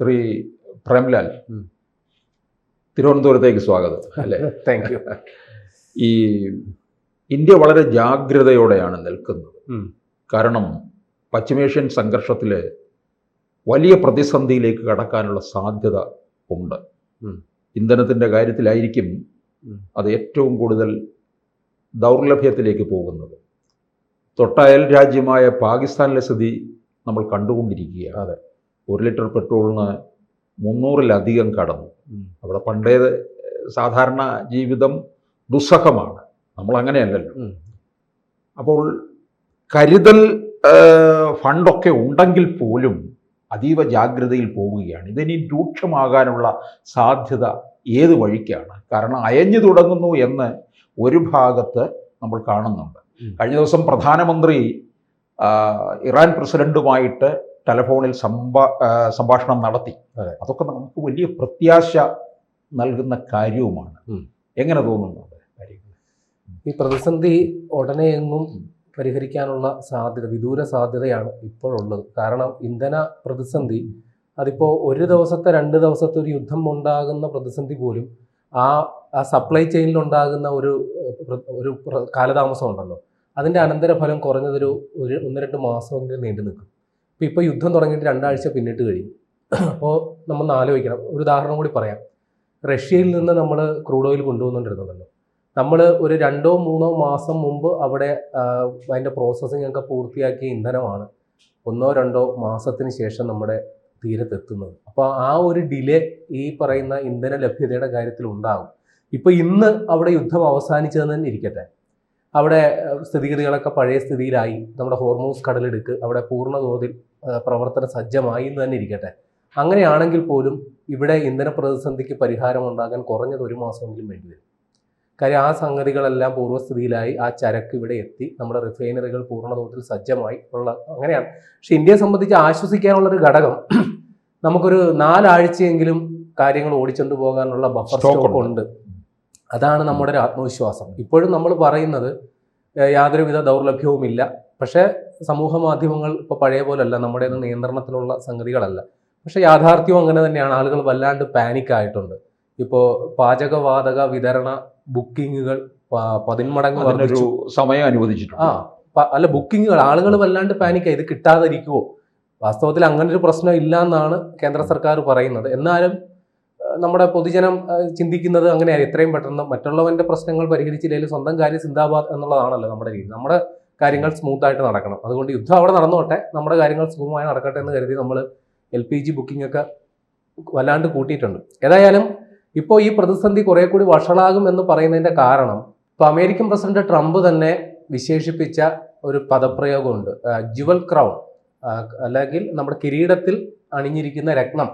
ശ്രീ പ്രേംലാൽ, തിരുവനന്തപുരത്തേക്ക് സ്വാഗതം. അല്ലേ? Thank you. ഈ ഇന്ത്യ വളരെ ജാഗ്രതയോടെയാണ് നിൽക്കുന്നത്. കാരണം പശ്ചിമേഷ്യൻ സംഘർഷത്തിൽ വലിയ പ്രതിസന്ധിയിലേക്ക് കടക്കാനുള്ള സാധ്യത ഉണ്ട്. ഇന്ധനത്തിൻ്റെ കാര്യത്തിലായിരിക്കും അത് ഏറ്റവും കൂടുതൽ ദൗർലഭ്യത്തിലേക്ക് പോകുന്നത്. തൊട്ടയൽ രാജ്യമായ പാകിസ്ഥാനിലെ സ്ഥിതി നമ്മൾ കണ്ടുകൊണ്ടിരിക്കുകയാണ്. അതെ, 1 ലിറ്റർ പെട്രോളിന് 300-ലധികം കടന്നു. അവിടെ പണ്ടേ സാധാരണ ജീവിതം ദുസ്സഹമാണ്, നമ്മൾ അങ്ങനെയല്ലല്ലോ. അപ്പോൾ കരുതൽ ഫണ്ടൊക്കെ ഉണ്ടെങ്കിൽ പോലും അതീവ ജാഗ്രതയിൽ പോവുകയാണ്. ഇതിനി രൂക്ഷമാകാനുള്ള സാധ്യത ഏത് വഴിക്കാണ്? കാരണം അയഞ്ഞു തുടങ്ങുന്നു എന്ന് ഒരു ഭാഗത്ത് നമ്മൾ കാണുന്നുണ്ട്. കഴിഞ്ഞ ദിവസം പ്രധാനമന്ത്രി ഇറാൻ പ്രസിഡന്റുമായിട്ട് ടെലഫോണിൽ സംഭാഷണം നടത്തി. അതൊക്കെ നമുക്ക് വലിയ പ്രത്യാശ നൽകുന്ന കാര്യവുമാണ്. എങ്ങനെ തോന്നുന്നുണ്ട് കാര്യങ്ങൾ? ഈ പ്രതിസന്ധി ഉടനെ എങ്ങും പരിഹരിക്കാനുള്ള സാധ്യത, വിദൂര സാധ്യതയാണ് ഇപ്പോഴുള്ളത്. കാരണം ഇന്ധന പ്രതിസന്ധി അതിപ്പോൾ 1 ദിവസത്തെ 2 ദിവസത്തെ ഒരു യുദ്ധം ഉണ്ടാകുന്ന പ്രതിസന്ധി പോലും ആ സപ്ലൈ ചെയിനിൽ ഉണ്ടാകുന്ന ഒരു കാലതാമസം ഉണ്ടല്ലോ, അതിൻ്റെ അനന്തരഫലം കുറഞ്ഞതൊരു 1-2 മാസമെങ്കിലും നീണ്ടു നിൽക്കും. ഇപ്പോൾ യുദ്ധം തുടങ്ങിയിട്ട് 2 ആഴ്ച പിന്നിട്ട് കഴിയും. അപ്പോൾ നമ്മൾ ആലോചിക്കണം. ഒരു ഉദാഹരണം കൂടി പറയാം. റഷ്യയിൽ നിന്ന് നമ്മൾ ക്രൂഡ് ഓയിൽ കൊണ്ടുവന്നുകൊണ്ടിരുന്നതല്ലോ, നമ്മൾ ഒരു 2-3 മാസം മുമ്പ് അവിടെ അതിൻ്റെ പ്രോസസ്സിംഗ് ഒക്കെ പൂർത്തിയാക്കിയ ഇന്ധനമാണ് 1-2 മാസത്തിന് ശേഷം നമ്മുടെ തീരത്തെത്തുന്നത്. അപ്പോൾ ആ ഒരു ഡിലേ ഈ പറയുന്ന ഇന്ധന ലഭ്യതയുടെ കാര്യത്തിൽ ഉണ്ടാകും. ഇപ്പോൾ ഇന്ന് അവിടെ യുദ്ധം അവസാനിച്ചതെന്ന് തന്നെ ഇരിക്കട്ടെ, അവിടെ സ്ഥിതിഗതികളൊക്കെ പഴയ സ്ഥിതിയിലായി, നമ്മുടെ ഹോർമൂസ് കടലിടുക്ക് അവിടെ പൂർണ്ണ തോതിൽ പ്രവർത്തന സജ്ജമായി എന്ന് തന്നെ ഇരിക്കട്ടെ. അങ്ങനെയാണെങ്കിൽ പോലും ഇവിടെ ഇന്ധന പ്രതിസന്ധിക്ക് പരിഹാരം ഉണ്ടാകാൻ കുറഞ്ഞത് 1 മാസമെങ്കിലും വേണ്ടിവരും. കാര്യം ആ സംഗതികളെല്ലാം പൂർവ്വസ്ഥിതിയിലായി, ആ ചരക്ക് ഇവിടെ എത്തി, നമ്മുടെ റിഫൈനറികൾ പൂർണ്ണ തോതിൽ സജ്ജമായി ഉള്ള അങ്ങനെയാണ്. പക്ഷെ ഇന്ത്യയെ സംബന്ധിച്ച് ആശ്വസിക്കാനുള്ളൊരു ഘടകം, നമുക്കൊരു 4 ആഴ്ചയെങ്കിലും കാര്യങ്ങൾ ഓടിച്ചുകൊണ്ട് പോകാനുള്ള ബഫർ സ്റ്റോക്ക് ഉണ്ട്. അതാണ് നമ്മുടെ ഒരു ആത്മവിശ്വാസം. ഇപ്പോഴും നമ്മൾ പറയുന്നത് യാതൊരുവിധ ദൗർലഭ്യവുമില്ല. പക്ഷേ സമൂഹ മാധ്യമങ്ങൾ ഇപ്പോൾ പഴയ പോലല്ല, നമ്മുടെ നിയന്ത്രണത്തിലുള്ള സംഗതികളല്ല. പക്ഷേ യാഥാർത്ഥ്യവും അങ്ങനെ തന്നെയാണ്. ആളുകൾ വല്ലാണ്ട് പാനിക് ആയിട്ടുണ്ട്. ഇപ്പോൾ പാചകവാതക വിതരണ ബുക്കിങ്ങുകൾ 10 മടങ്ങ് വർദ്ധിച്ചു. സമയം അനുവദിച്ചിട്ടുണ്ട്. അല്ല, ബുക്കിങ്ങുകൾ ആളുകൾ വല്ലാണ്ട് പാനിക്കായി, ഇത് കിട്ടാതിരിക്കുമോ? വാസ്തവത്തിൽ അങ്ങനെ ഒരു പ്രശ്നം ഇല്ല എന്നാണ് കേന്ദ്ര സർക്കാർ പറയുന്നത്. എന്നാലും നമ്മുടെ പൊതുജനം ചിന്തിക്കുന്നത് അങ്ങനെയാണ്. എത്രയും പെട്ടെന്ന് മറ്റുള്ളവന്റെ പ്രശ്നങ്ങൾ പരിഹരിച്ചില്ലെങ്കിൽ സ്വന്തം കാര്യം സിന്ദാബാദ് എന്നുള്ളതാണല്ലോ നമ്മുടെ രീതി. നമ്മുടെ കാര്യങ്ങൾ സ്മൂത്തായിട്ട് നടക്കണം. അതുകൊണ്ട് യുദ്ധം അവിടെ നടന്നോട്ടെ, നമ്മുടെ കാര്യങ്ങൾ സുഖമായി നടക്കട്ടെ എന്ന് കരുതി നമ്മൾ LPG ബുക്കിംഗ് ഒക്കെ വല്ലാണ്ട് കൂട്ടിയിട്ടുണ്ട്. ഏതായാലും ഇപ്പോൾ ഈ പ്രതിസന്ധി കുറെ കൂടി വഷളാകും എന്ന് പറയുന്നതിന്റെ കാരണം, ഇപ്പോൾ അമേരിക്കൻ പ്രസിഡന്റ് ട്രംപ് തന്നെ വിശേഷിപ്പിച്ച ഒരു പദപ്രയോഗമുണ്ട്, ജുവൽ ക്രൗൺ, അല്ലെങ്കിൽ നമ്മുടെ കിരീടത്തിൽ അണിഞ്ഞിരിക്കുന്ന രത്നം.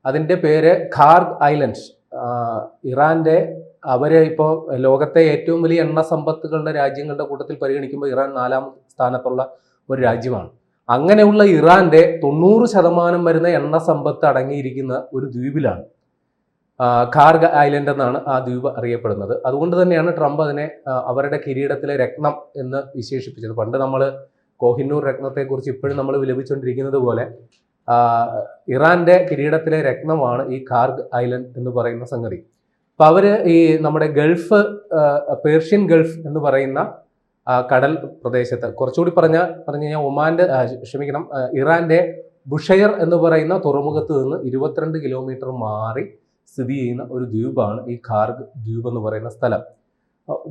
അതിൻ്റെ പേര് ഖാർഗ് ഐലൻഡ്സ്. ഇറാൻ്റെ അവരെ ഇപ്പോൾ ലോകത്തെ ഏറ്റവും വലിയ എണ്ണ സമ്പത്തുകളുടെ രാജ്യങ്ങളുടെ കൂട്ടത്തിൽ പരിഗണിക്കുമ്പോൾ ഇറാൻ 4ാം സ്ഥാനത്തുള്ള ഒരു രാജ്യമാണ്. അങ്ങനെയുള്ള ഇറാൻ്റെ 90% വരുന്ന എണ്ണ സമ്പത്ത് അടങ്ങിയിരിക്കുന്ന ഒരു ദ്വീപിലാണ് ഖാർഗ് ഐലൻഡ് എന്നാണ് ആ ദ്വീപ് അറിയപ്പെടുന്നത്. അതുകൊണ്ട് തന്നെയാണ് ട്രംപ് അതിനെ അവരുടെ കിരീടത്തിലെ രത്നം എന്ന് വിശേഷിപ്പിച്ചത്. പണ്ട് നമ്മൾ കോഹിന്നൂർ രത്നത്തെക്കുറിച്ച് ഇപ്പോഴും നമ്മൾ വിലപിച്ചുകൊണ്ടിരിക്കുന്നത് പോലെ ഇറാന്റെ കിരീടത്തിലെ രത്നമാണ് ഈ ഖാർഗ് ഐലൻഡ് എന്ന് പറയുന്ന സംഗതി. അപ്പോൾ അവർ ഈ നമ്മുടെ ഗൾഫ്, പേർഷ്യൻ ഗൾഫ് എന്ന് പറയുന്ന കടൽ പ്രദേശത്ത്, കുറച്ചുകൂടി പറഞ്ഞു കഴിഞ്ഞാൽ ഒമാന്റെ ഇറാന്റെ ബുഷൈർ എന്ന് പറയുന്ന തുറമുഖത്ത് നിന്ന് 22 കിലോമീറ്റർ മാറി സ്ഥിതി ചെയ്യുന്ന ഒരു ദ്വീപാണ് ഈ ഖാർഗ് ദ്വീപ് എന്ന് പറയുന്ന സ്ഥലം.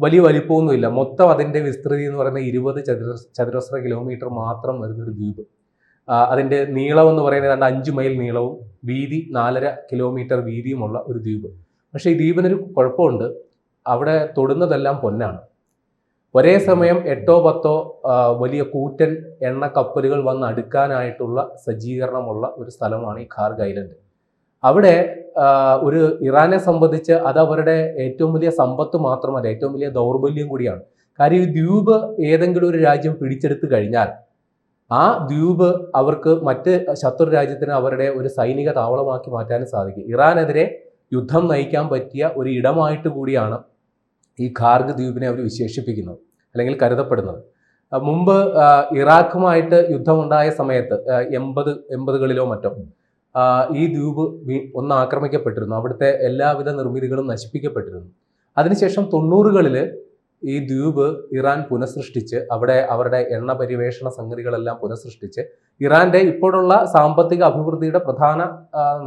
വലിയ വലിപ്പമൊന്നുമില്ല. മൊത്തം അതിൻ്റെ വിസ്തൃതി എന്ന് പറയുന്ന 20 ചതുരശ്ര കിലോമീറ്റർ മാത്രം വരുന്നൊരു ദ്വീപ്. അതിൻ്റെ നീളം എന്ന് പറയുന്നത് 5 മൈൽ നീളവും വീതി 4.5 കിലോമീറ്റർ വീതിയുമുള്ള ഒരു ദ്വീപ്. പക്ഷേ ഈ ദ്വീപിനൊരു കുഴപ്പമുണ്ട്, അവിടെ തൊടുന്നതെല്ലാം പൊന്നാണ്. ഒരേ സമയം 8-10 വലിയ കൂറ്റൻ എണ്ണ കപ്പലുകൾ വന്ന് അടുക്കാനായിട്ടുള്ള സജ്ജീകരണമുള്ള ഒരു സ്ഥലമാണ് ഈ ഖാർഗ് ഐലൻഡ്. അവിടെ ഒരു ഇറാനെ സംബന്ധിച്ച് അത് അവരുടെ ഏറ്റവും വലിയ സമ്പത്ത് മാത്രമല്ല, ഏറ്റവും വലിയ ദൗർബല്യം കൂടിയാണ്. കാര്യം ഈ ദ്വീപ് ഏതെങ്കിലും ഒരു രാജ്യം പിടിച്ചെടുത്ത് കഴിഞ്ഞാൽ ആ ദ്വീപ് അവർക്ക് മറ്റ് ശത്രു രാജ്യത്തിന് അവരുടെ ഒരു സൈനിക താവളമാക്കി മാറ്റാനും സാധിക്കും. ഇറാനെതിരെ യുദ്ധം നയിക്കാൻ പറ്റിയ ഒരു ഇടമായിട്ട് കൂടിയാണ് ഈ ഖാർഗ് ദ്വീപിനെ അവർ വിശേഷിപ്പിക്കുന്നത് അല്ലെങ്കിൽ കരുതപ്പെടുന്നത്. മുമ്പ് ഇറാഖുമായിട്ട് യുദ്ധമുണ്ടായ സമയത്ത് 80-കളിലോ മറ്റോ ഈ ദ്വീപ് ഒന്ന് ആക്രമിക്കപ്പെട്ടിരുന്നു. അവിടുത്തെ എല്ലാവിധ നിർമ്മിതികളും നശിപ്പിക്കപ്പെട്ടിരുന്നു. അതിനുശേഷം 90കളിൽ ഈ ദ്വീപ് ഇറാൻ പുനഃസൃഷ്ടിച്ച് അവിടെ അവരുടെ എണ്ണ പരിവേഷണ സംഗതികളെല്ലാം പുനഃസൃഷ്ടിച്ച് ഇറാന്റെ ഇപ്പോഴുള്ള സാമ്പത്തിക അഭിവൃദ്ധിയുടെ പ്രധാന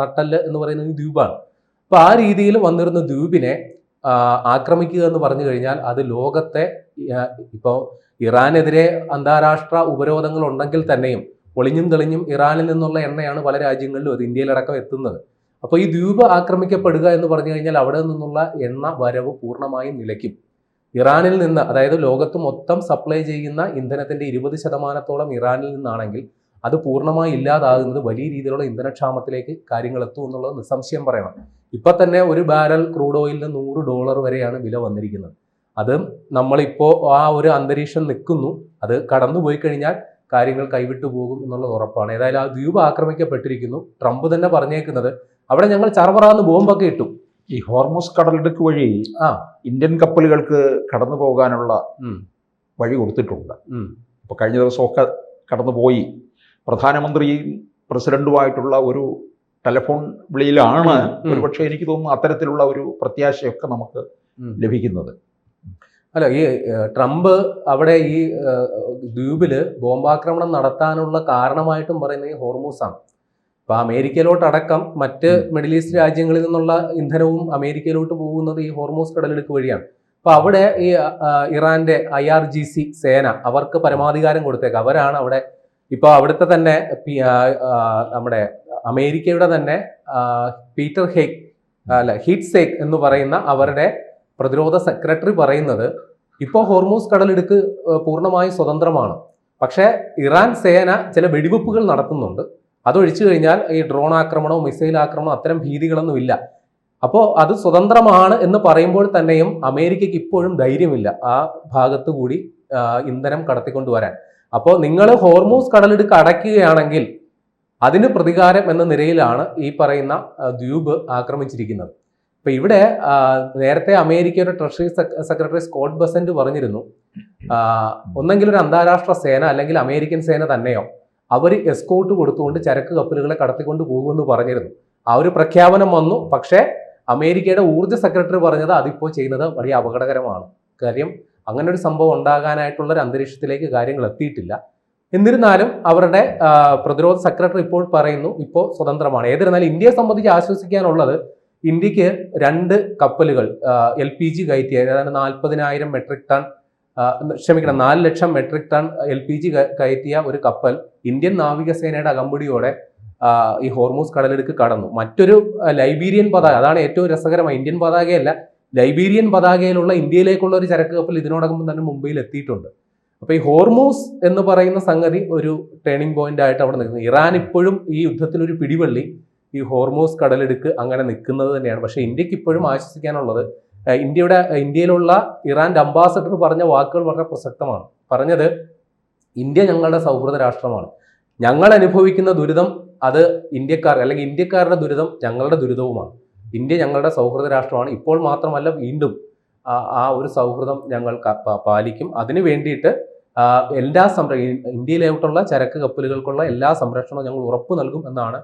നട്ടെല്ല് എന്ന് പറയുന്നത് ഈ ദ്വീപാണ്. അപ്പൊ ആ രീതിയിൽ വന്നിരുന്ന ദ്വീപിനെ ആക്രമിക്കുക എന്ന് പറഞ്ഞു കഴിഞ്ഞാൽ അത് ലോകത്തെ ഇപ്പോൾ ഇറാനെതിരെ അന്താരാഷ്ട്ര ഉപരോധങ്ങൾ ഉണ്ടെങ്കിൽ തന്നെയും ഒളിഞ്ഞും തെളിഞ്ഞും ഇറാനിൽ നിന്നുള്ള എണ്ണയാണ് പല രാജ്യങ്ങളിലും അത് ഇന്ത്യയിലടക്കം എത്തുന്നത്. അപ്പോൾ ഈ ദ്വീപ് ആക്രമിക്കപ്പെടുക എന്ന് പറഞ്ഞു കഴിഞ്ഞാൽ അവിടെ നിന്നുള്ള എണ്ണ വരവ് പൂർണ്ണമായും നിലയ്ക്കും. ഇറാനിൽ നിന്ന്, അതായത് ലോകത്ത് മൊത്തം സപ്ലൈ ചെയ്യുന്ന ഇന്ധനത്തിന്റെ 20% ഇറാനിൽ നിന്നാണെങ്കിൽ അത് പൂർണ്ണമായി ഇല്ലാതാകുന്നത് വലിയ രീതിയിലുള്ള ഇന്ധനക്ഷാമത്തിലേക്ക് കാര്യങ്ങൾ എത്തും എന്നുള്ളത് നിസ്സംശയം പറയണം. ഇപ്പൊ തന്നെ ഒരു ബാരൽ ക്രൂഡ് ഓയിലിന് $100 വരെയാണ് വില വന്നിരിക്കുന്നത്. അത് നമ്മളിപ്പോ ആ ഒരു അന്തരീക്ഷം നിൽക്കുന്നു. അത് കടന്നുപോയി കഴിഞ്ഞാൽ കാര്യങ്ങൾ കൈവിട്ടു പോകും എന്നുള്ളത് ഉറപ്പാണ്. ഏതായാലും ആ ദ്വീപ് ആക്രമിക്കപ്പെട്ടിരിക്കുന്നു. ട്രംപ് തന്നെ പറഞ്ഞേക്കുന്നത് അവിടെ ഞങ്ങൾ ചറപറാന്ന് ബോംബൊക്കെ ഇട്ടു. ഈ ഹോർമുസ് കടലിടുക്ക് വഴി ഇന്ത്യൻ കപ്പലുകൾക്ക് കടന്നു പോകാനുള്ള വഴി കൊടുത്തിട്ടുണ്ട്. ഇപ്പൊ കഴിഞ്ഞ ദിവസമൊക്കെ കടന്നുപോയി. പ്രധാനമന്ത്രിയും പ്രസിഡന്റുമായിട്ടുള്ള ഒരു ടെലിഫോൺ വിളിയിലാണ് ഒരുപക്ഷെ എനിക്ക് തോന്നുന്നു അത്തരത്തിലുള്ള ഒരു പ്രത്യാശയൊക്കെ നമുക്ക് ലഭിക്കുന്നത്. അല്ല, ഈ ട്രംപ് അവിടെ ഈ ദ്വീപില് ബോംബാക്രമണം നടത്താനുള്ള കാരണമായിട്ടും പറയുന്നത് ഈ ഹോർമൂസാണ്. അപ്പൊ അമേരിക്കയിലോട്ടടക്കം മറ്റ് മിഡിൽ ഈസ്റ്റ് രാജ്യങ്ങളിൽ നിന്നുള്ള ഇന്ധനവും അമേരിക്കയിലോട്ട് പോകുന്നത് ഈ ഹോർമൂസ് കടലിടുക്ക് വഴിയാണ്. അപ്പൊ അവിടെ ഈ ഇറാന്റെ IRGC സേന അവർക്ക് പരമാധികാരം കൊടുത്തേക്ക്. അവരാണ് അവിടെ ഇപ്പൊ അവിടുത്തെ തന്നെ നമ്മുടെ അമേരിക്കയുടെ തന്നെ പീറ്റർ ഹീറ്റ്സേക്ക് എന്ന് പറയുന്ന അവരുടെ പ്രതിരോധ സെക്രട്ടറി പറയുന്നത് ഇപ്പോൾ ഹോർമൂസ് കടലിടുക്ക് പൂർണ്ണമായും സ്വതന്ത്രമാണ്. പക്ഷേ ഇറാൻ സേന ചില വെടിവെപ്പുകൾ നടത്തുന്നുണ്ട്. അതൊഴിച്ചു കഴിഞ്ഞാൽ ഈ ഡ്രോൺ ആക്രമണവും മിസൈൽ ആക്രമണവും അത്തരം ഭീതികളൊന്നും ഇല്ല. അപ്പോൾ അത് സ്വതന്ത്രമാണ് എന്ന് പറയുമ്പോൾ തന്നെയും അമേരിക്കയ്ക്ക് ഇപ്പോഴും ധൈര്യമില്ല ആ ഭാഗത്തു കൂടി ഇന്ധനം കടത്തിക്കൊണ്ടുവരാൻ. അപ്പോൾ നിങ്ങൾ ഹോർമൂസ് കടലിടുക്ക് അടയ്ക്കുകയാണെങ്കിൽ അതിന് പ്രതികാരം എന്ന നിലയിലാണ് ഈ പറയുന്ന ദ്വീപ് ആക്രമിച്ചിരിക്കുന്നത്. ഇപ്പൊ ഇവിടെ നേരത്തെ അമേരിക്കയുടെ ട്രഷറി സെക്രട്ടറി സ്കോട്ട് ബെസന്റ് പറഞ്ഞിരുന്നു, ഒന്നെങ്കിൽ ഒരു അന്താരാഷ്ട്ര സേന അല്ലെങ്കിൽ അമേരിക്കൻ സേന തന്നെയോ അവർ എസ്കോർട്ട് കൊടുത്തുകൊണ്ട് ചരക്ക് കപ്പലുകളെ കടത്തിക്കൊണ്ട് പോകുമെന്ന് പറഞ്ഞിരുന്നു. ആ ഒരു പ്രഖ്യാപനം വന്നു. പക്ഷേ അമേരിക്കയുടെ ഊർജ്ജ സെക്രട്ടറി പറഞ്ഞത് അതിപ്പോൾ ചെയ്യുന്നത് വലിയ അപകടകരമാണ്. കാര്യം അങ്ങനെ ഒരു സംഭവം ഉണ്ടാകാനായിട്ടുള്ള ഒരു അന്തരീക്ഷത്തിലേക്ക് കാര്യങ്ങൾ എത്തിയിട്ടില്ല. എന്നിരുന്നാലും അവരുടെ പ്രതിരോധ സെക്രട്ടറി ഇപ്പോൾ പറയുന്നു ഇപ്പോൾ സ്വതന്ത്രമാണ്. ഏതിരുന്നാലും ഇന്ത്യയെ സംബന്ധിച്ച് ആശ്വസിക്കാനുള്ളത് ഇന്ത്യക്ക് 2 കപ്പലുകൾ LPG കയറ്റിയ, ഏതാണ്ട് 40,000 മെട്രിക് ടൺ 4 ലക്ഷം മെട്രിക് ടൺ LPG കയറ്റിയ ഒരു കപ്പൽ ഇന്ത്യൻ നാവികസേനയുടെ അകമ്പടിയോടെ ഈ ഹോർമൂസ് കടലിടുക്ക് കടന്നു. മറ്റൊരു ലൈബീരിയൻ പതാക, അതാണ് ഏറ്റവും രസകരമായി, ഇന്ത്യൻ പതാകയല്ല, ലൈബീരിയൻ പതാകയിലുള്ള ഇന്ത്യയിലേക്കുള്ള ഒരു ചരക്ക് കപ്പൽ ഇതിനോടകം തന്നെ മുംബൈയിൽ എത്തിയിട്ടുണ്ട്. അപ്പൊ ഈ ഹോർമൂസ് എന്ന് പറയുന്ന സംഗതി ഒരു ടേണിംഗ് പോയിന്റ് ആയിട്ട് അവിടെ നിൽക്കുന്നത്. ഇറാൻ ഇപ്പോഴും ഈ യുദ്ധത്തിനൊരു പിടിവള്ളി ഈ ഹോർമൂസ് കടലിടുക്ക് അങ്ങനെ നിൽക്കുന്നത് തന്നെയാണ്. പക്ഷെ ഇന്ത്യക്ക് ഇപ്പോഴും ആശ്വസിക്കാനുള്ളത് ഇന്ത്യയിലുള്ള ഇറാന്റെ അംബാസഡർ പറഞ്ഞ വാക്കുകൾ വളരെ പ്രസക്തമാണ്. പറഞ്ഞത്, ഇന്ത്യ ഞങ്ങളുടെ സൗഹൃദ രാഷ്ട്രമാണ്, ഞങ്ങൾ അനുഭവിക്കുന്ന ദുരിതം അത് ഇന്ത്യക്കാർ അല്ലെങ്കിൽ ഇന്ത്യക്കാരുടെ ദുരിതം ഞങ്ങളുടെ ദുരിതവുമാണ്. ഇന്ത്യ ഞങ്ങളുടെ സൗഹൃദ രാഷ്ട്രമാണ്. ഇപ്പോൾ മാത്രമല്ല വീണ്ടും ആ ഒരു സൗഹൃദം ഞങ്ങൾ പാലിക്കും. അതിനു വേണ്ടിയിട്ട് എല്ലാ ഇന്ത്യയിലോട്ടുള്ള ചരക്ക് കപ്പലുകൾക്കുള്ള എല്ലാ സംരക്ഷണവും ഞങ്ങൾ ഉറപ്പു നൽകും എന്നാണ്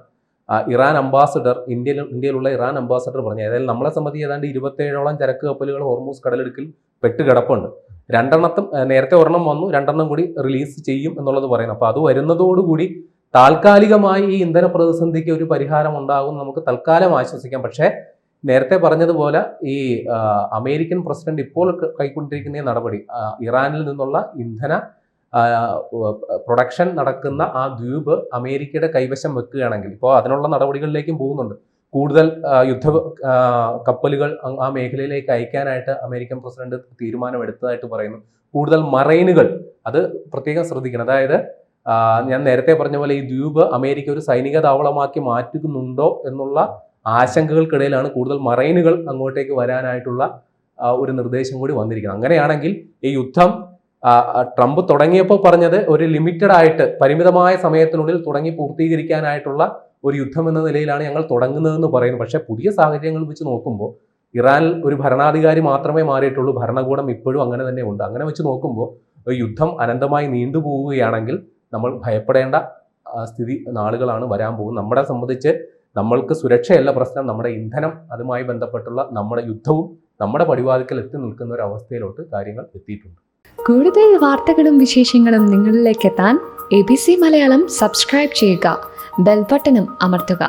ഇറാൻ അംബാസഡർ, ഇന്ത്യയിലുള്ള ഇറാൻ അംബാസഡർ പറഞ്ഞു. ഏതായാലും നമ്മളെ സംബന്ധിച്ച് ഏതാണ്ട് 27ഓളം ചരക്ക് കപ്പലുകൾ ഹോർമൂസ് കടലിടുക്കിൽ പെട്ടുകിടപ്പുണ്ട്. 2 നേരത്തെ ഒരെണ്ണം വന്നു, 2 കൂടി റിലീസ് ചെയ്യും എന്നുള്ളത് പറയുന്നു. അപ്പോൾ അത് വരുന്നതോടുകൂടി താൽക്കാലികമായി ഈ ഇന്ധന പ്രതിസന്ധിക്ക് ഒരു പരിഹാരം ഉണ്ടാകും, നമുക്ക് തൽക്കാലം ആശ്വസിക്കാം. പക്ഷേ നേരത്തെ പറഞ്ഞതുപോലെ ഈ അമേരിക്കൻ പ്രസിഡന്റ് ഇപ്പോൾ കൈക്കൊണ്ടിരിക്കുന്ന നടപടി, ഇറാനിൽ നിന്നുള്ള ഇന്ധന പ്രൊഡക്ഷൻ നടക്കുന്ന ആ ദ്വീപ് അമേരിക്കയുടെ കൈവശം വെക്കുകയാണെങ്കിൽ ഇപ്പോൾ അതിനുള്ള നടപടികളിലേക്കും പോകുന്നുണ്ട്. കൂടുതൽ യുദ്ധ കപ്പലുകൾ ആ മേഖലയിലേക്ക് അയക്കാനായിട്ട് അമേരിക്കൻ പ്രസിഡന്റ് തീരുമാനമെടുത്തതായിട്ട് പറയുന്നു. കൂടുതൽ മറൈനുകൾ, അത് പ്രത്യേകം ശ്രദ്ധിക്കണം. അതായത് ഞാൻ നേരത്തെ പറഞ്ഞ പോലെ ഈ ദ്വീപ് അമേരിക്ക ഒരു സൈനിക താവളമാക്കി മാറ്റുന്നുണ്ടോ എന്നുള്ള ആശങ്കകൾക്കിടയിലാണ് കൂടുതൽ മറൈനുകൾ അങ്ങോട്ടേക്ക് വരാനായിട്ടുള്ള ഒരു നിർദ്ദേശം കൂടി വന്നിരിക്കുന്നത്. അങ്ങനെയാണെങ്കിൽ ഈ യുദ്ധം ട്രംപ് തുടങ്ങിയപ്പോൾ പറഞ്ഞത് ഒരു ലിമിറ്റഡ് ആയിട്ട് പരിമിതമായ സമയത്തിനുള്ളിൽ തുടങ്ങി പൂർത്തീകരിക്കാനായിട്ടുള്ള ഒരു യുദ്ധം എന്ന നിലയിലാണ് ഞങ്ങൾ തുടങ്ങുന്നതെന്ന് പറയുന്നു. പക്ഷേ പുതിയ സാഹചര്യങ്ങൾ വെച്ച് നോക്കുമ്പോൾ ഇറാനിൽ ഒരു ഭരണാധികാരി മാത്രമേ മാറിയിട്ടുള്ളൂ, ഭരണകൂടം ഇപ്പോഴും അങ്ങനെ തന്നെ ഉണ്ട്. അങ്ങനെ വെച്ച് നോക്കുമ്പോൾ യുദ്ധം അനന്തമായി നീണ്ടുപോവുകയാണെങ്കിൽ നമ്മൾ ഭയപ്പെടേണ്ട സ്ഥിതി നാളുകളാണ് വരാൻ പോകുന്നത്. നമ്മളെ സംബന്ധിച്ച് നമ്മൾക്ക് സുരക്ഷയല്ല പ്രശ്നം, നമ്മുടെ ഇന്ധനം, അതുമായി ബന്ധപ്പെട്ടുള്ള നമ്മുടെ യുദ്ധവും നമ്മുടെ പടിവാതിക്കൽ എത്തി നിൽക്കുന്ന ഒരു അവസ്ഥയിലോട്ട് കാര്യങ്ങൾ എത്തിയിട്ടുണ്ട്. കൂടുതൽ വാർത്തകളും വിശേഷങ്ങളും നിങ്ങളിലേക്ക് എത്താൻ ABC മലയാളം സബ്സ്ക്രൈബ് ചെയ്യുക, ബെൽ ബട്ടണും അമർത്തുക.